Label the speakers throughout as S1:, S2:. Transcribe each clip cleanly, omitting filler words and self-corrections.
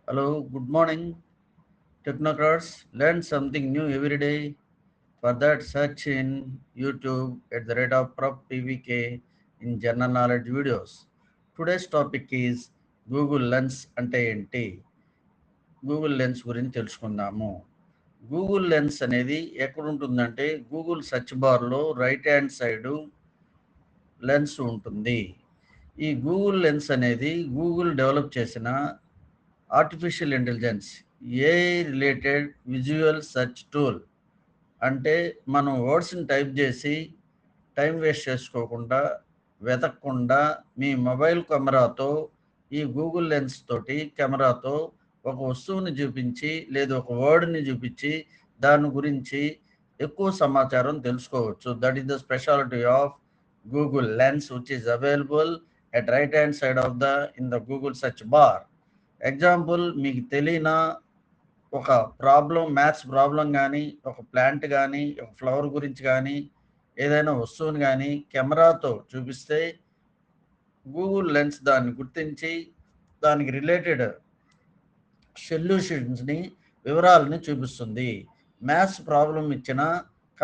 S1: Hello, good morning, technocrats. Learn something new every day. For that, search in YouTube at the rate of Prof PVK in general knowledge videos. Today's topic is Google Lens అంటే ఏంటి? Google lens గురించి తెలుసుకుందాము. Google lens అనేది ఎక్కడ ఉంటుందంటే Google search బార్లో right hand side lens ఉంటుంది. ఈ గూగుల్ లెన్స్ అనేది గూగుల్ డెవలప్ చేసిన artificial intelligence AI related visual search tool. అంటే మనం వర్డ్స్ని టైప్ చేసి టైం వేస్ట్ చేసుకోకుండా వెతకకుండా మీ మొబైల్ కెమెరాతో ఈ గూగుల్ లెన్స్ తోటి కెమెరాతో ఒక వస్తువుని చూపించి లేదా ఒక వర్డ్ని చూపించి దాని గురించి ఎక్కువ సమాచారం తెలుసుకోవచ్చు. That is the speciality of Google lens which is available at right hand side of the in the Google search bar. Example మీకు తెలియన ఒక ప్రాబ్లం మ్యాథ్స్ ప్రాబ్లం కానీ ఒక ప్లాంట్ కానీ ఒక ఫ్లవర్ గురించి కానీ ఏదైనా వస్తువుని కానీ కెమెరాతో చూపిస్తే గూగుల్ లెన్స్ దాన్ని గుర్తించి దానికి రిలేటెడ్ సొల్యూషన్స్ని వివరాలని చూపిస్తుంది. మ్యాథ్స్ ప్రాబ్లం ఇచ్చిన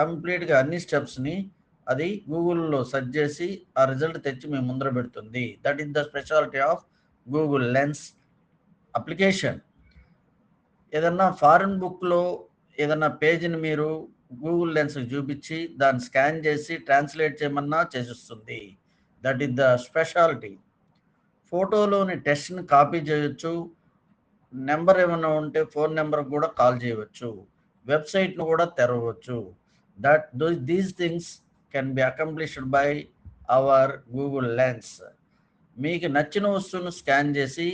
S1: కంప్లీట్గా అన్ని స్టెప్స్ని అది గూగుల్లో సెర్చ్ చేసి ఆ రిజల్ట్ తెచ్చి మేము ముందర పెడుతుంది. That is the speciality of Google lens application. ఏదన్నా ఫారిన్ బుక్లో ఏదన్నా పేజీని మీరు గూగుల్ లెన్స్కి చూపించి దాన్ని స్కాన్ చేసి ట్రాన్స్లేట్ చేయమన్నా చేసిస్తుంది. That is the speciality. ఫోటోలోని టెక్స్ట్ని కాపీ చేయొచ్చు. నెంబర్ ఏమైనా ఉంటే ఫోన్ నెంబర్ కూడా కాల్ చేయవచ్చు. వెబ్సైట్ను కూడా తెరవచ్చు. These things can be accomplished by our Google lens. మీకు నచ్చిన వస్తువును స్కాన్ చేసి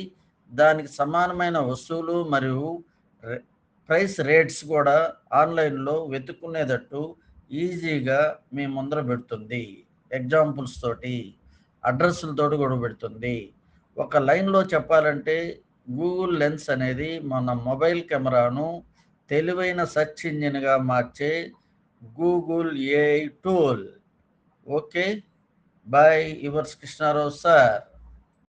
S1: దానికి సమానమైన వస్తువులు మరియు ప్రైస్ రేట్స్ కూడా ఆన్లైన్లో వెతుక్కునేటట్టు ఈజీగా మీ ముందర పెడుతుంది. ఎగ్జాంపుల్స్ తోటి అడ్రస్లతోటి కూడా పెడుతుంది. ఒక లైన్లో చెప్పాలంటే గూగుల్ లెన్స్ అనేది మన మొబైల్ కెమెరాను తెలివైన సెర్చ్ ఇంజిన్గా మార్చే Google AI tool. Okay, bye yours Krishnarao sir.